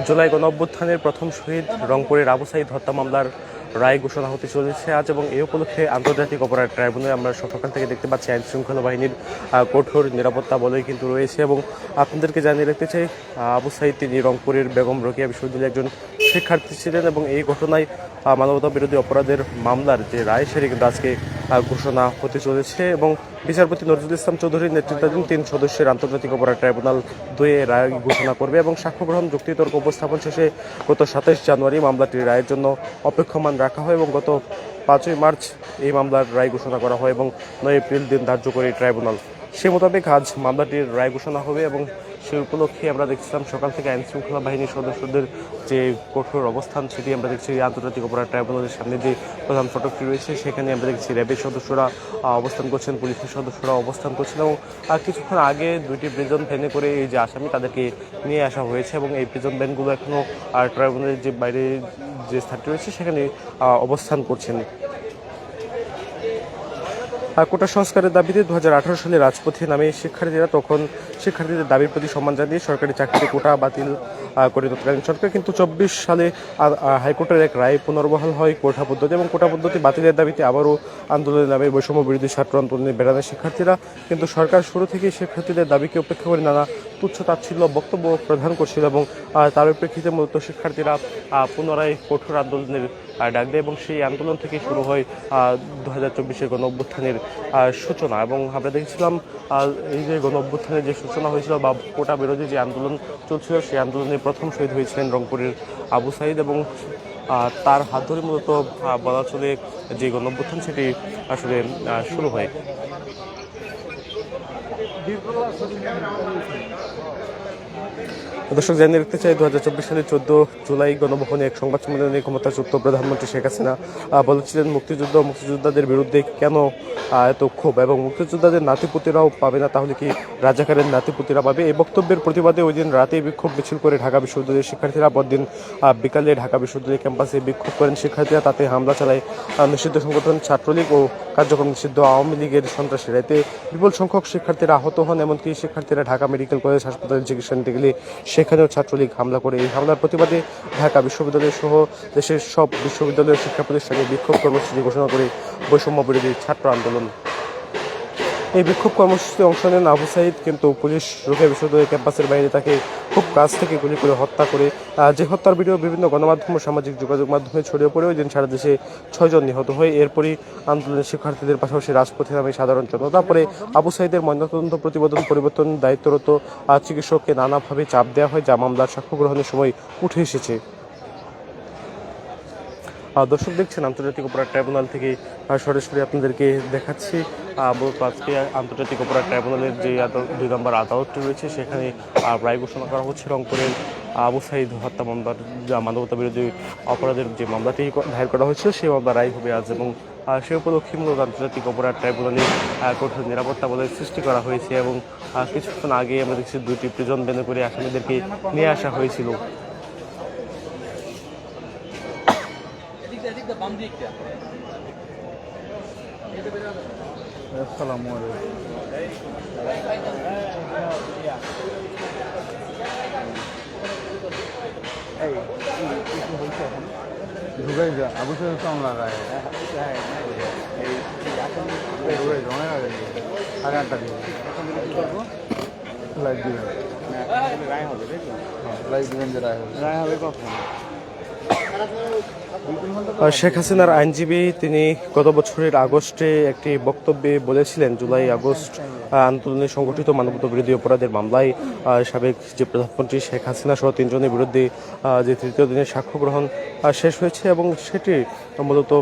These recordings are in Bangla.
জুলাই গণঅভ্যুত্থানের প্রথম শহীদ রংপুরের আবু সাঈদ হত্যা মামলার রায় ঘোষণা হতে চলেছে আজ, এবং এই উপলক্ষে আন্তর্জাতিক অপরাধ ট্রাইব্যুনালে আমরা সকাল থেকে দেখতে পাচ্ছি আইন শৃঙ্খলা বাহিনীর কঠোর নিরাপত্তা বলয় কিন্তু রয়েছে। এবং আপনাদেরকে জানিয়ে রাখতে চাই, আবু সাঈদ তিনি রংপুরের বেগম রোকেয়া বিশ্ববিদ্যালয়ের একজন শিক্ষার্থী ছিলেন, এবং এই ঘটনায় মানবতা বিরোধী অপরাধের মামলার যে রায় সেটি কিন্তু আজকে ঘোষণা হতে চলেছে। এবং বিচারপতি নজরুল ইসলাম চৌধুরীর নেতৃত্বাধীন 3 সদস্যের আন্তর্জাতিক অপরাধ ট্রাইব্যুনাল 2 রায় ঘোষণা করবে, এবং সাক্ষ্য গ্রহণ যুক্তিতর্ক উপস্থাপন শেষে গত 27 জানুয়ারি মামলাটির রায়ের জন্য অপেক্ষমান রাখা হয়, এবং গত 5ই মার্চ এই মামলার রায় ঘোষণা করা হয়, এবং 9 এপ্রিল দিন ধার্য করে ট্রাইব্যুনাল। সে মোতাবেক আজ মামলাটির রায় ঘোষণা হবে, এবং সেই উপলক্ষে আমরা দেখছিলাম সকাল থেকে আইন শৃঙ্খলা বাহিনীর সদস্যদের যে কঠোর অবস্থান সেটি আমরা দেখছি। আন্তর্জাতিক অপরাধ ট্রাইব্যুনালের সামনে যে প্রধান ফটকটি রয়েছে সেখানে আমরা দেখছি র্যাবের সদস্যরা অবস্থান করছেন, পুলিশের সদস্যরা অবস্থান করছেন, এবং কিছুক্ষণ আগে 2টি প্রিজন ভ্যানে করে এই যে আসামি তাদেরকে নিয়ে আসা হয়েছে, এবং এই প্রিজন ভ্যানগুলো এখনও ট্রাইব্যুনালের যে বাইরে যে স্থানটি রয়েছে সেখানে অবস্থান করছেন। কোটা সংস্কারের দাবিতে 2018 সালে রাজপথে নামে শিক্ষার্থীরা, তখন শিক্ষার্থীদের দাবির প্রতি সম্মান জানিয়ে সরকারি চাকরিতে কোটা বাতিল করে তৎকালীন সরকার। কিন্তু 24 সালে হাইকোর্টের এক রায় পুনর্বহাল হয় কোটা পদ্ধতি, এবং কোটা পদ্ধতি বাতিলের দাবিতে আবারও আন্দোলনে নামে বৈষম্য বিরোধী ছাত্র আন্দোলনে বেড়ানো শিক্ষার্থীরা। কিন্তু সরকার শুরু থেকেই শিক্ষার্থীদের দাবিকে উপেক্ষা করে নানা তুচ্ছ তাচ্ছিল্য বক্তব্য প্রদান করছিল, এবং তার প্রেক্ষিতে মূলত শিক্ষার্থীরা পুনরায় কঠোর আন্দোলনের ডাক দেয়, এবং সেই আন্দোলন থেকে শুরু হয় 2024 গণ অভ্যুত্থানের সূচনা। এবং আমরা দেখছিলাম এই যে গণ অভ্যুত্থানের যে সূচনা হয়েছিল বা কোটা বিরোধী যে আন্দোলন চলছিল, সেই আন্দোলনে প্রথম শহীদ হয়েছিলেন রংপুরের আবু সাঈদ, এবং তার হাত ধরে মূলত বলা চলে যে গণ অভ্যুত্থান সেটি আসলে শুরু হয়। দর্শক জানিয়ে রাখতে চাই, 2024 সালের 14 জুলাই গণভবনে এক সংবাদ সম্মেলনে ক্ষমতাচ্যুত প্রধানমন্ত্রী শেখ হাসিনা বলেছিলেন, মুক্তিযোদ্ধাদের বিরুদ্ধে কেন এত ক্ষোভ, এবং মুক্তিযোদ্ধাদের নাতিপুতিরাও পাবে না, তাহলে কি রাজাকারের নাতিপুতিরা পাবে? এই বক্তব্যের প্রতিবাদে ওই দিন রাতে বিক্ষোভ মিছিল করে ঢাকা বিশ্ববিদ্যালয়ের শিক্ষার্থীরা। পরদিন বিকালে ঢাকা বিশ্ববিদ্যালয় ক্যাম্পাসে বিক্ষোভ করেন শিক্ষার্থীরা। তাতে হামলা চালায় নিষিদ্ধ সংগঠন ছাত্রলীগ ও কার্যক্রম নিষিদ্ধ আওয়ামী লীগের সন্ত্রাসীরা। এতে বিপুল সংখ্যক শিক্ষার্থীরা আহত হন, এমনকি শিক্ষার্থীরা ঢাকা মেডিকেল কলেজ হাসপাতালে চিকিৎসা নিতে গেলে সেখানেও ছাত্রলীগ হামলা করে। এই হামলার প্রতিবাদে ঢাকা বিশ্ববিদ্যালয় সহ দেশের সব বিশ্ববিদ্যালয়ের শিক্ষা প্রতিষ্ঠানে বিক্ষোভ কর্মসূচি ঘোষণা করে বৈষম্য বিরোধী ছাত্র আন্দোলন। এই বিক্ষোভ কর্মসূচিতে অংশ নেন আবু সাঈদ, কিন্তু পুলিশ রোকেয়া বিশ্ববিদ্যালয় ক্যাম্পাসের বাইরে তাকে খুব কাছ থেকে গুলি করে হত্যা করে। যে হত্যার ভিডিও বিভিন্ন গণমাধ্যম ও সামাজিক যোগাযোগ মাধ্যমে ছড়িয়ে পড়ে ওই দিন সারা দেশে 6 জন নিহত হয়। এরপরই আন্দোলনের শিক্ষার্থীদের পাশাপাশি রাজপথে নামে সাধারণ জনতা। পরে আবু সাঈদের ময়নাতদন্ত প্রতিবেদন পরিবর্তন দায়িত্বরত চিকিৎসককে নানাভাবে চাপ দেওয়া হয়, যা মামলার সাক্ষ্য গ্রহণের সময় উঠে এসেছে। দর্শক দেখছেন আন্তর্জাতিক অপরাধ ট্রাইব্যুনাল থেকে সরাসরি আপনাদেরকে দেখাচ্ছি। আজকে আন্তর্জাতিক অপরাধ ট্রাইব্যুনালের যে 2 নম্বর আদালতটি রয়েছে সেখানে রায় ঘোষণা করা হচ্ছে রংপুরের আবু সাঈদ হত্যা মামলার মানবতা বিরোধী অপরাধের যে মামলাটি দায়ের করা হয়েছিল সেই মামলা রায় হবে আজ। এবং সে উপলক্ষে মূলত আন্তর্জাতিক অপরাধ ট্রাইব্যুনালে কঠোর নিরাপত্তা বলয় সৃষ্টি করা হয়েছে, এবং কিছুক্ষণ আগে আমরা দেখছি 2টি প্রিজন ভ্যানে করে আসামিদেরকে নিয়ে আসা হয়েছিল। ঢুকাই যা আবু সাহেব কম লাগায় সাড়ে 8টা দিয়ে লাইট দিবেন, লাইট দিবেন যে রায় হবে কখন? শেখ হাসিনার আইনজীবী তিনি গত বছরের আগস্টে একটি বক্তব্যে বলেছিলেন, জুলাই আগস্ট আন্দোলনে সংগঠিত মানবতা বিরোধী অপরাধের মামলায় সাবেক যে প্রধানমন্ত্রী শেখ হাসিনা সহ 3 জনের বিরুদ্ধে যে 3য় দিনের সাক্ষ্য গ্রহণ শেষ হয়েছে, এবং সেটি মূলত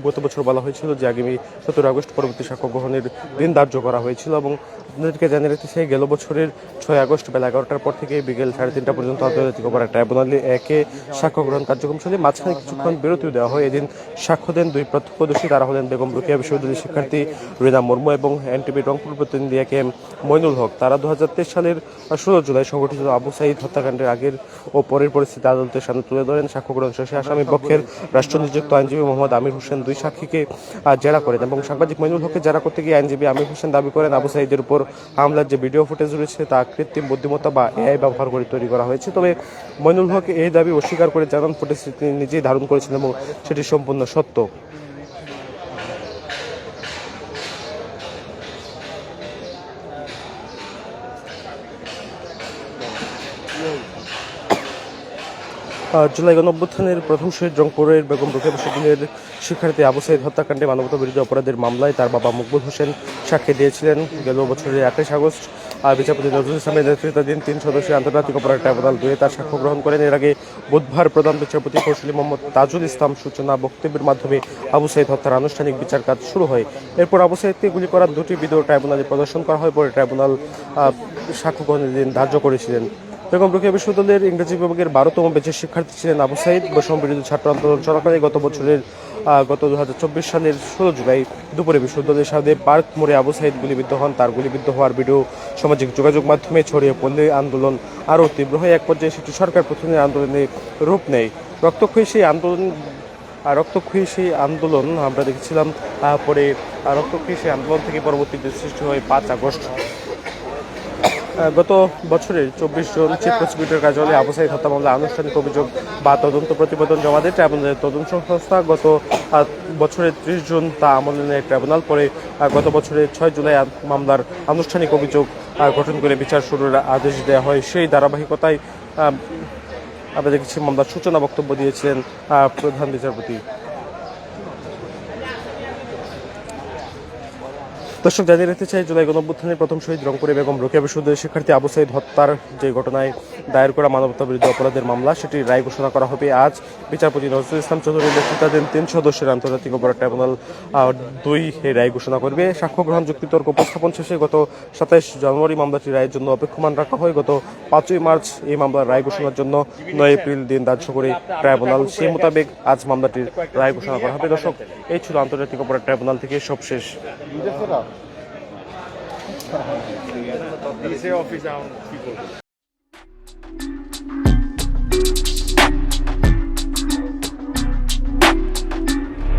গত বছর বলা হয়েছিল যে আগামী 17 আগস্ট পরবর্তী সাক্ষ্য গ্রহণের দিন ধার্য করা হয়েছিল। এবং আপনাদেরকে জানিয়ে রাখতে চাই, গেল বছরের 6 আগস্ট বেলা 11টার পর থেকে বিকেল 3:30টা পর্যন্ত আন্তর্জাতিক অপরাধ ট্রাইব্যুনালে একে সাক্ষ্য গ্রহণ কার্যক্রম চলে। মাঝখানে কিছুক্ষণ বিরতিও দেওয়া হয়। এদিন সাক্ষ্য দেন 2 প্রত্যক্ষদর্শী, তারা হলেন বেগম রোকেয়া বিশ্ববিদ্যালয়ের শিক্ষার্থী রিনা মুর্মু এবং এনটিভি রংপুর প্রতিনিধি একে এম মইনুল হক। তারা 2023 সালের 16 জুলাই সংঘটিত আবু সাঈদ হত্যাকাণ্ডের আগের ও পরের পরিস্থিতি আদালতের সামনে তুলে ধরেন। সাক্ষ্য গ্রহণ শেষে আসামি পক্ষের রাষ্ট্র নিযুক্ত আইনজীবী আইনজীবী মোহাম্মদ আমির হোসেন 2 সাক্ষীকে জেরা করেন এবং সাংবাদিক মইনুল হককে জেরা করতে গিয়ে আইনজীবী আমির হোসেন দাবি করেন আবু সাঈদের উপর হামলার যে ভিডিও ফুটেজ রয়েছে তা কৃত্রিম বুদ্ধিমত্তা বা এআই ব্যবহার করে তৈরি করা হয়েছে। তবে মইনুল হক এই দাবি অস্বীকার করে জানান ফুটেজ তিনি নিজেই ধারণ করেছেন এবং সেটি সম্পূর্ণ সত্য। জুলাই গণঅভ্যুত্থানের প্রথম শহীদ রংপুরের বেগম রোকেয়া বিশ্ববিদ্যালয়ের শিক্ষার্থী আবু সাঈদ হত্যাকাণ্ডে মানবতা বিরোধী অপরাধের মামলায় তার বাবা মকবুল হোসেন সাক্ষ্য দিয়েছিলেন। গেল বছরের 28 আগস্ট বিচারপতি নজরুল ইসলামের নেতৃত্বাধীন 3 সদস্যের আন্তর্জাতিক অপরাধ ট্রাইব্যুনাল 2 তার সাক্ষ্য গ্রহণ করেন। এর আগে বুধবার প্রধান বিচারপতি কৌশলী মোহাম্মদ তাজুল ইসলাম সূচনা বক্তব্যের মাধ্যমে আবু সাঈদ হত্যার আনুষ্ঠানিক বিচার কাজ শুরু হয়। এরপর আবু সাঈদকে গুলি করার 2টি ভিডিও ট্রাইব্যুনালে প্রদর্শন করা হয়। পরে ট্রাইব্যুনাল সাক্ষ্য গ্রহণের দিন ধার্য করেছিলেন। বেগম রোকেয়া বিশ্ববিদ্যালয়ের ইংরেজি বিভাগের 12তম ব্যাচের শিক্ষার্থী ছিলেন আবু সাঈদ। বৈষম্য বিরোধী ছাত্র আন্দোলন চলাকালে গত 2024 সালের 16 জুলাই দুপুরে বিশ্ববিদ্যালয়ের সামনে পার্ক মোড়ে আবু সাঈদ গুলিবিদ্ধ হন। তার গুলিবিদ্ধ হওয়ার ভিডিও সামাজিক যোগাযোগ মাধ্যমে ছড়িয়ে পড়লে আন্দোলন আরও তীব্র হয়। এক পর্যায়ে সেটি সরকার প্রতিনিধি আন্দোলনে রূপ নেয়। রক্তক্ষয়ী সেই আন্দোলন আমরা দেখেছিলাম। পরে রক্তক্ষয়ী সেই আন্দোলন থেকে পরবর্তীতে সৃষ্টি হয় 5 আগস্ট। গত বছরের 24 জন চিফ প্রসিকিউটর কার্যালয়ে আবু সাঈদ হত্যা মামলায় আনুষ্ঠানিক অভিযোগ বা তদন্ত প্রতিবেদন জমা দেয় ট্রাইব্যুনালের তদন্ত সংস্থা। গত বছরের 30 জন তা আমলে নেয় ট্রাইব্যুনাল। পরে গত বছরের 6 জুলাই মামলার আনুষ্ঠানিক অভিযোগ গঠন করে বিচার শুরুর আদেশ দেওয়া হয়। সেই ধারাবাহিকতায় আমরা দেখেছি মামলার সূচনা বক্তব্য দিয়েছিলেন প্রধান বিচারপতি। দর্শক, জানিয়ে রাখতে চাই, জুলাই গণঅভ্যুত্থানের প্রথম শহীদ রংপুরে বেগম রোকেয়া বিশ্ববিদ্যালয়ের শিক্ষার্থী আবু সাঈদ হত্যার যে ঘটনায় দায়ের করা মানবতা বিরোধী অপরাধের মামলা, সেটির রায় ঘোষণা করা হবে আজ। বিচারপতি নজরুল ইসলাম চৌধুরীর নেতৃত্বাধীন 3 সদস্যের আন্তর্জাতিক অপরাধ ট্রাইব্যুনাল 2 এই রায় ঘোষণা করবে। সাক্ষ্য গ্রহণ যুক্তিতর্ক উপস্থাপন শেষে গত 27 জানুয়ারি মামলাটি রায়ের জন্য অপেক্ষমান রাখা হয়। গত 5 মার্চ এই মামলার রায় ঘোষণার জন্য 9 এপ্রিল দিন ধার্য করে ট্রাইব্যুনাল। সেই মোতাবেক আজ মামলাটির রায় ঘোষণা করা হবে। দর্শক, এই ছিল আন্তর্জাতিক অপরাধ ট্রাইব্যুনাল থেকে সবশেষ।